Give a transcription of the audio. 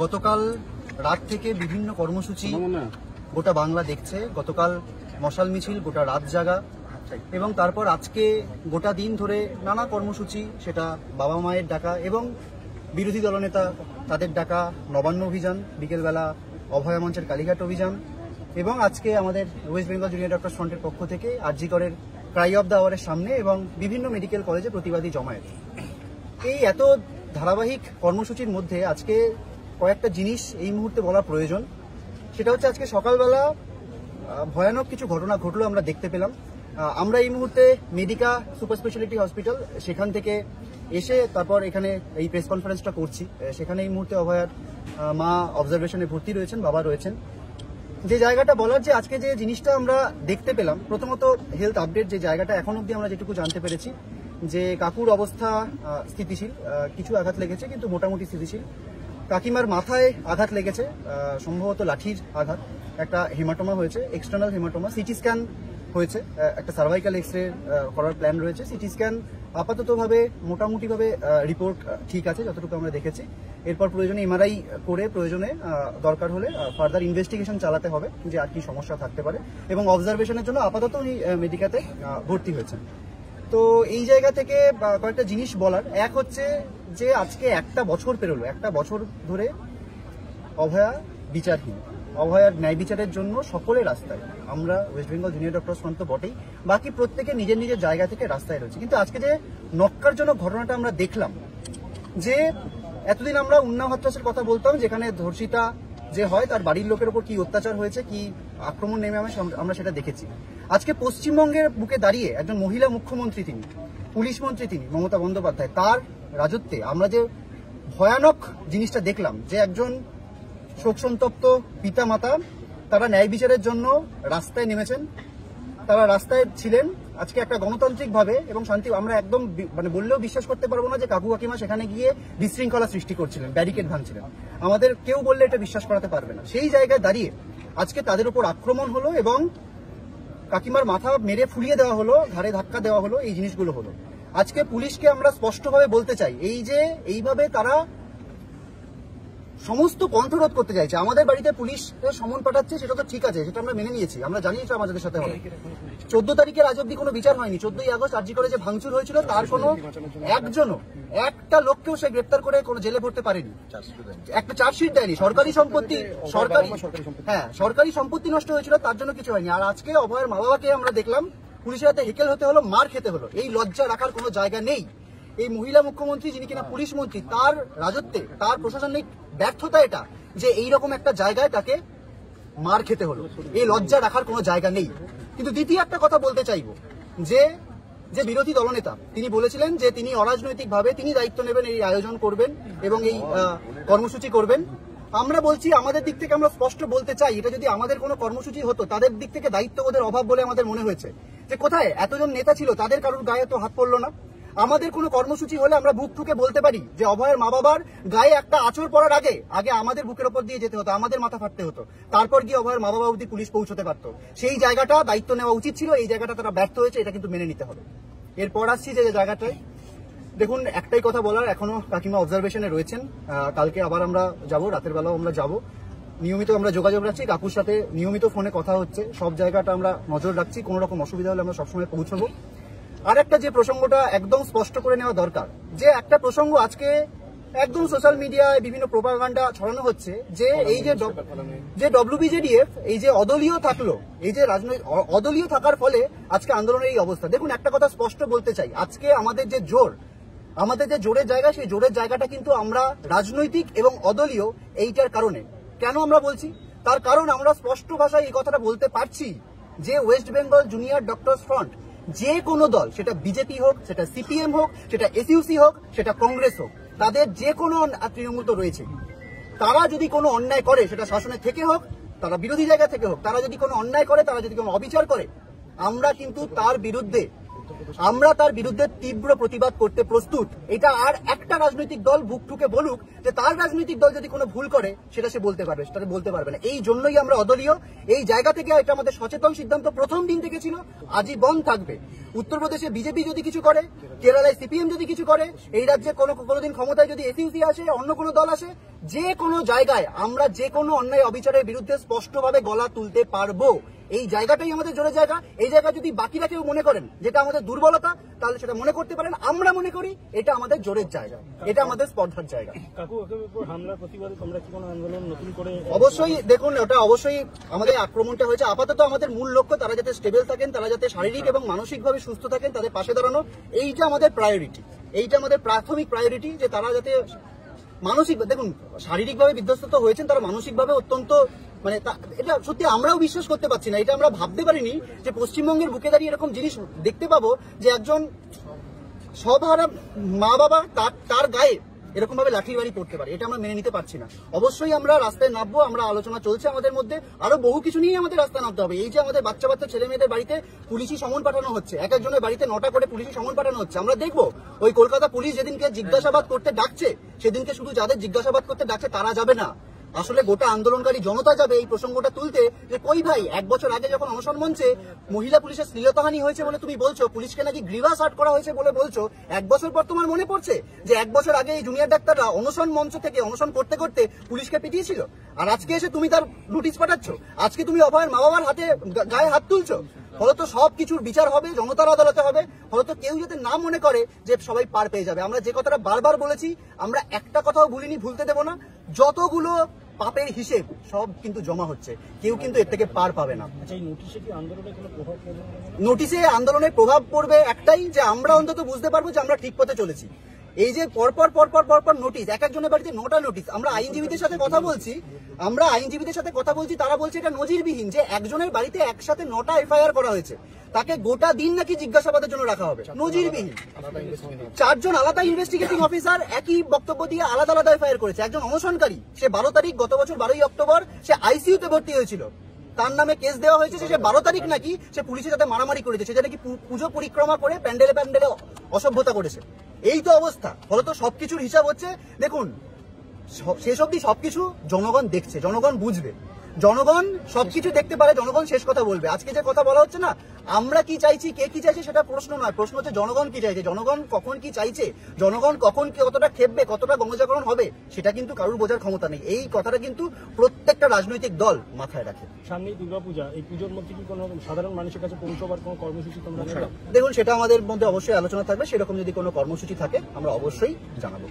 গতকাল রাত থেকে বিভিন্ন কর্মসূচি গোটা বাংলা দেখছে। গতকাল মশাল মিছিল, গোটা রাত জাগা, এবং তারপর আজকে গোটা দিন ধরে নানা কর্মসূচি, সেটা বাবা মায়ের ডাকা এবং বিরোধী দলনেতা তাদের ডাকা নবান্ন অভিযান, বিকেলবেলা অভয়া মঞ্চের কালীঘাট অভিযান, এবং আজকে আমাদের ওয়েস্ট বেঙ্গল জুনিয়র ডক্টরস ফ্রন্টের পক্ষ থেকে আরজি করের ক্রাই অফ দ্য আওয়ারের সামনে এবং বিভিন্ন মেডিকেল কলেজে প্রতিবাদী জমায়েত। এই এত ধারাবাহিক কর্মসূচির মধ্যে আজকে কয়েকটা জিনিস এই মুহূর্তে বলা প্রয়োজন। সেটা হচ্ছে, আজকে সকালবেলা ভয়ানক কিছু ঘটনা ঘটলো, আমরা দেখতে পেলাম। আমরা এই মুহূর্তে মেডিকা সুপার স্পেশালিটি হসপিটাল সেখান থেকে এসে তারপর এখানে এই প্রেস কনফারেন্সটা করছি। সেখানে এই মুহূর্তে অভয়ার মা অবজারভেশনে ভর্তি রয়েছেন, বাবা রয়েছেন। যে জায়গাটা বলার, যে আজকে যে জিনিসটা আমরা দেখতে পেলাম, প্রথমত হেলথ আপডেট, যে জায়গাটা এখন অব্দি আমরা যেটুকু জানতে পেরেছি যে কাকুর অবস্থা স্থিতিশীল, কিছু আঘাত লেগেছে কিন্তু মোটামুটি স্থিতিশীল। কাকিমার মাথায় আঘাত লেগেছে, সম্ভবত লাঠির আঘাত, একটা হেমাটোমা হয়েছে, এক্সটার্নাল হেমাটোমা। সিটি স্ক্যান হয়েছে, একটা সার্ভাইকাল এক্সরে করার প্ল্যান রয়েছে। সিটি স্ক্যান আপাততভাবে মোটামুটিভাবে রিপোর্ট ঠিক আছে যতটুকু আমরা দেখেছি। এরপর প্রয়োজনে এমআরআই করে প্রয়োজনে দরকার হলে ফার্দার ইনভেস্টিগেশন চালাতে হবে যে আর কি সমস্যা থাকতে পারে, এবং অবজারভেশনের জন্য আপাতত উনি মেডিকাতে ভর্তি হয়েছেন। তো এই জায়গা থেকে কয়েকটা জিনিস বলার, এক হচ্ছে যে আজকে একটা বছর পেরোলো, একটা বছর ধরে অভয়া বিচারহীন। অভয়ার ন্যায় বিচারের জন্য সকলে রাস্তায়, আমরা West Bengal junior doctors front তো বটেই, বাকি প্রত্যেকে নিজের নিজের জায়গা থেকে রাস্তায় রয়েছে। কিন্তু আজকে যে নক্কারজনক ঘটনাটা আমরা দেখলাম, যে এতদিন আমরা উন্নাও হত্যাচারের কথা বলতাম, যেখানে ধর্ষিতা যে হয় তার বাড়ির লোকের উপর কি অত্যাচার হয়েছে, কি আক্রমণ নেমে আমরা সেটা দেখেছি। আজকে পশ্চিমবঙ্গের বুকে দাঁড়িয়ে একজন মহিলা মুখ্যমন্ত্রী, তিনি পুলিশ মন্ত্রী, তিনি মমতা বন্দ্যোপাধ্যায়, তার রাজত্বে আমরা যে ভয়ানক জিনিসটা দেখলাম, যে একজন শোকসন্তপ্ত পিতা মাতা তারা ন্যায় বিচারের জন্য রাস্তায় নেমেছেন, তারা রাস্তায় ছিলেন আজকে একটা গণতান্ত্রিকভাবে এবং শান্তি। আমরা একদম বললেও বিশ্বাস করতে পারবো না যে কাকু কাকিমা সেখানে গিয়ে বিশৃঙ্খলা সৃষ্টি করছিলেন, ব্যারিকেড ভাঙছিলেন। আমাদের কেউ বললে এটা বিশ্বাস করাতে পারবে না। সেই জায়গায় দাঁড়িয়ে আজকে তাদের উপর আক্রমণ হলো এবং কাকিমার মাথা মেরে ফুলিয়ে দেওয়া হলো, ঘাড়ে ধাক্কা দেওয়া হলো, এই জিনিসগুলো হলো। আজকে পুলিশকে আমরা স্পষ্টভাবে বলতে চাই, এই যে এইভাবে তারা সমস্ত কণ্ঠরোধ করতে চাইছে। আমাদের বাড়িতে পুলিশ সমন পাঠাচ্ছে, সেটা তো ঠিক আছে, সেটা আমরা মেনে নিয়েছি, আমরা জানি এটা আমাদের সাথে হবে। 14 তারিখের আজ অব্দি কোনো বিচার হয়নি। 14ই আগস্ট আরজি কলেজে ভাঙচুর হয়েছিল, তার কোনো একটা লোককেও সে গ্রেপ্তার করে কোনো জেলে ভরতে পারেনি, একটা চার্জশিট দেয়নি। সরকারি সম্পত্তি নষ্ট হয়েছিল, তার জন্য কিছু হয়নি। আর আজকে অভয়ের মা বাবাকে আমরা দেখলাম পুলিশের হাতে হেকেল হতে হলো, মার খেতে হলো। এই লজ্জা রাখার কোনো জায়গা নেই। এই মহিলা মুখ্যমন্ত্রী, যিনি কিনা পুলিশ মন্ত্রী, তার রাজত্বে, তার প্রশাসনিক ব্যর্থতা এটা যে এইরকম একটা জায়গায় তাকে মার খেতে হলো। এই লজ্জা রাখার কোনো জায়গা নেই। কিন্তু দ্বিতীয় একটা কথা বলতে চাইবো, যে বিরোধী দলনেতা তিনি বলেছিলেন যে তিনি অরাজনৈতিকভাবে তিনি দায়িত্ব নেবেন, এই আয়োজন করবেন এবং এই কর্মসূচি করবেন। আমরা বলছি, আমাদের দিক থেকে আমরা স্পষ্ট বলতে চাই, এটা যদি আমাদের কোনো কর্মসূচি হতো, তাদের দিক থেকে দায়িত্ববোধের অভাব বলে আমাদের মনে হয়েছে। যে কোথায় এতজন নেতা ছিল, তাদের কারোর গায়ে তো হাত পড়লো না। আমাদের কোনো কর্মসূচি হলে আমরা বুক ঠুকে বলতে পারি যে অভয়ের মা বাবার গায়ে একটা আঁচড় পড়ার আগে আমাদের বুকের ওপর দিয়ে যেতে হতো, আমাদের মাথা ফাটতে হতো, তারপর গিয়ে অভয়ের মা বাবা অবধি পুলিশ পৌঁছতে পারতো। সেই জায়গাটা দায়িত্ব নেওয়া উচিত ছিল, এই জায়গাটা তারা ব্যর্থ হয়েছে, এটা কিন্তু মেনে নিতে হবে। এরপর আসছি যে জায়গাটায় দেখুন, একটাই কথা বলার, এখনো কাকিমা অবজারভেশনে রয়েছেন। কালকে আবার আমরা যাব, রাতের বেলাও আমরা যাব। নিয়মিত আমরা যোগাযোগ রাখছি, কাকুর সাথে নিয়মিত ফোনে কথা হচ্ছে, সব জায়গাটা আমরা নজর রাখছি। কোনো রকম অসুবিধা হলে আমরা সবসময় পৌঁছবো। আর একটা যে প্রসঙ্গটা একদম স্পষ্ট করে নেওয়া দরকার, যে একটা প্রসঙ্গ আজকে একদম সোশ্যাল মিডিয়ায় বিভিন্ন প্রোপাগান্ডা ছড়ানো হচ্ছে, যে এই যে WBJDF এই যে অদলীয় থাকলো, এই যে রাজনৈতিক অদলীয় থাকার ফলে আজকে আন্দোলনের এই অবস্থা। দেখুন, একটা কথা স্পষ্ট বলতে চাই, আজকে আমাদের যে জোরের জায়গা, সেই জোরের জায়গাটা কিন্তু আমরা রাজনৈতিক এবং অদলীয় এইটার কারণে। কেন আমরা বলছি? তার কারণ আমরা স্পষ্ট ভাষায় এই কথাটা বলতে পারছি যে West Bengal junior doctors front, যে কোনো দল, সেটা বিজেপি হোক, সেটা সিপিএম হোক, সেটা এসইউসি হোক, সেটা কংগ্রেস হোক, তাদের যে কোনো তৃণমূল তো রয়েছে, তারা যদি কোনো অন্যায় করে, সেটা শাসনের থেকে হোক, তারা বিরোধী জায়গা থেকে হোক, তারা যদি কোনো অন্যায় করে, তারা যদি কোনো অবিচার করে, আমরা কিন্তু তার বিরুদ্ধে আমরা তার বিরুদ্ধে তীব্র প্রতিবাদ করতে প্রস্তুত। এটা আর একটা রাজনৈতিক দল বুক ঠুকে বলুক যে তার রাজনৈতিক দল যদি কোনো ভুল করে সেটা সে বলতে পারবে, সেটা বলতে পারবে না। এই জন্যই আমরা অদলীয়, এই জায়গা থেকে এটা আমাদের সচেতন সিদ্ধান্ত প্রথম দিন থেকে ছিল, আজীবন থাকবে। উত্তরপ্রদেশে বিজেপি যদি কিছু করে, কেরালায় সিপিএম যদি কিছু করে, এই রাজ্যে কোনোদিন ক্ষমতায় যদি এসইউসি আসে, অন্য কোনো দল আসে, যে কোনো জায়গায় আমরা যে কোনো অন্যায় অবিচারের বিরুদ্ধে স্পষ্টভাবে গলা তুলতে পারবো। এই জায়গাটাই আমাদের জোরের জায়গা। এই জায়গা যদি বাকিরা কেউ মনে করেন যেটা আমাদের দুর্বলতা, তাহলে সেটা মনে করতে পারেন। আমরা মনে করি এটা আমাদের জোরের জায়গা, এটা আমাদের স্পর্ধার জায়গা। হামলার প্রতিবাদে তোমরা কি কোনো আন্দোলন নতুন করে? অবশ্যই দেখুন, ওটা অবশ্যই আমাদের আক্রমণটা হয়েছে। আপাতত আমাদের মূল লক্ষ্য তারা যাতে স্টেবল থাকেন, তারা যাতে শারীরিক এবং মানসিকভাবে সুস্থ থাকেন, তাদের পাশে দাঁড়ানো, এইটা আমাদের প্রায়োরিটি, এইটা আমাদের প্রাথমিক প্রায়োরিটি। যে তারা যাতে মানসিক, দেখুন শারীরিকভাবে বিধ্বস্ত তো হয়েছেন, তারা মানসিকভাবে অত্যন্ত এটা সত্যি আমরাও বিশ্বাস করতে পারছি না, এটা আমরা ভাবতে পারিনি যে পশ্চিমবঙ্গের বুকে দাঁড়িয়ে এরকম জিনিস দেখতে পাবো, যে একজন সবহারা মা বাবা তার গায়ে এরকম ভাবে লাঠি বাড়ি পড়তে পারে। এটা আমরা মেনে নিতে পারছি না। অবশ্যই আমরা রাস্তায় নামবো, আমরা আলোচনা চলছে আমাদের মধ্যে, আরো বহু কিছু নিয়ে আমাদের রাস্তায় নামতে হবে। এই যে আমাদের বাচ্চা বাচ্চা ছেলে মেয়েদের বাড়িতে পুলিশি সমন পাঠানো হচ্ছে, এক একজনের বাড়িতে 9টা করে পুলিশি সমন পাঠানো হচ্ছে, আমরা দেখবো ওই কলকাতা পুলিশ যেদিনকে জিজ্ঞাসাবাদ করতে ডাকছে, সেদিনকে শুধু যাদের জিজ্ঞাসাবাদ করতে ডাকছে তারা যাবে না, আসলে গোটা আন্দোলনকারী জনতা যাবে এই প্রসঙ্গটা তুলতে, যে কই ভাই 1 বছর আগে যখন অনশন মঞ্চে মহিলা পুলিশের শ্লীলতাহানি হয়েছে বলে তুমি বলছো, পুলিশকে নাকি গ্রিভাস আর্ট করা হয়েছে বলে বলছো, 1 বছর পর তোমার মনে পড়ছে যে 1 বছর আগে এই জুনিয়র ডাক্তাররা অনশন মঞ্চ থেকে অনশন করতে করতে পুলিশকে পিটিয়েছিল, আর আজকে এসে তুমি তার নোটিশ পাঠাচ্ছ, আজকে তুমি অভয়ের মা বাবার হাতে গায়ে হাত তুলছো। ফলত সবকিছুর বিচার হবে, জনতার আদালতে হবে। ফলত কেউ যাতে না মনে করে যে সবাই পার পেয়ে যাবে। আমরা যে কথাটা বারবার বলেছি, আমরা একটা কথাও ভুলিনি, ভুলতে দেব না। যতগুলো পাপের হিসেব সব কিন্তু জমা হচ্ছে, কেউ কিন্তু এর থেকে পার পাবে না। নোটিশে আন্দোলনের প্রভাব পড়বে একটাই, যে আমরা অন্তত বুঝতে পারবো যে আমরা ঠিক পথে চলেছি। এই যে পরপর নোটিশ, এক একজনের বাড়িতে 9টা নোটিশ। আমরা আইনজীবীদের সাথে কথা বলছি, তারা বলছে এটা নজিরবিহীন, যে একজনের বাড়িতে একসাথে 9টা এফআইআর করা হয়েছে, তাকে গোটা দিন নাকি জিজ্ঞাসাবাদের জন্য রাখা হবে, নজিরবিহীন। 4 জন আলাদা ইনভেস্টিগেটিং অফিসার একই বক্তব্য দিয়ে আলাদা আলাদা এফআইআর করেছে। একজন অনশনকারী, সে 12 তারিখ গত বছর 12ই অক্টোবর সে আইসিইউতে ভর্তি হয়েছিল, তার নামে কেস দেওয়া হয়েছে। সে 12 তারিখ নাকি সে পুলিশের সাথে মারামারি করেছে, সে নাকি পুজো পরিক্রমা করে প্যান্ডেলে অসভ্যতা করেছে। এই তো অবস্থা। ফলত সবকিছুর হিসাব হচ্ছে। দেখুন, শেষ অব্দি সবকিছু জনগণ দেখছে, জনগণ বুঝবে, জনগণ সবকিছু দেখতে পারে, জনগণ শেষ কথা বলবে। আজকে যে কথা বলা হচ্ছে না, আমরা কি চাইছি, কে কি চাইছে, সেটা প্রশ্ন নয়, প্রশ্ন হচ্ছে জনগণ কি চাইছে, জনগণ কখন কি চাইছে, জনগণ কখন কতটা খেপবে, কতটা গণজাগরণ হবে, সেটা কিন্তু কারুর বোঝার ক্ষমতা নেই। এই কথাটা কিন্তু প্রত্যেকটা রাজনৈতিক দল মাথায় রাখে। সামনেই দুর্গাপূজা, এই পুজোর মধ্যে কি কোনো সাধারণ মানুষের কাছে পৌঁছবার কোনো কর্মসূচি তোমরা নেবে? দেখুন, সেটা আমাদের মধ্যে অবশ্যই আলোচনা থাকবে। সেরকম যদি কোনো কর্মসূচি থাকে আমরা অবশ্যই জানাবো।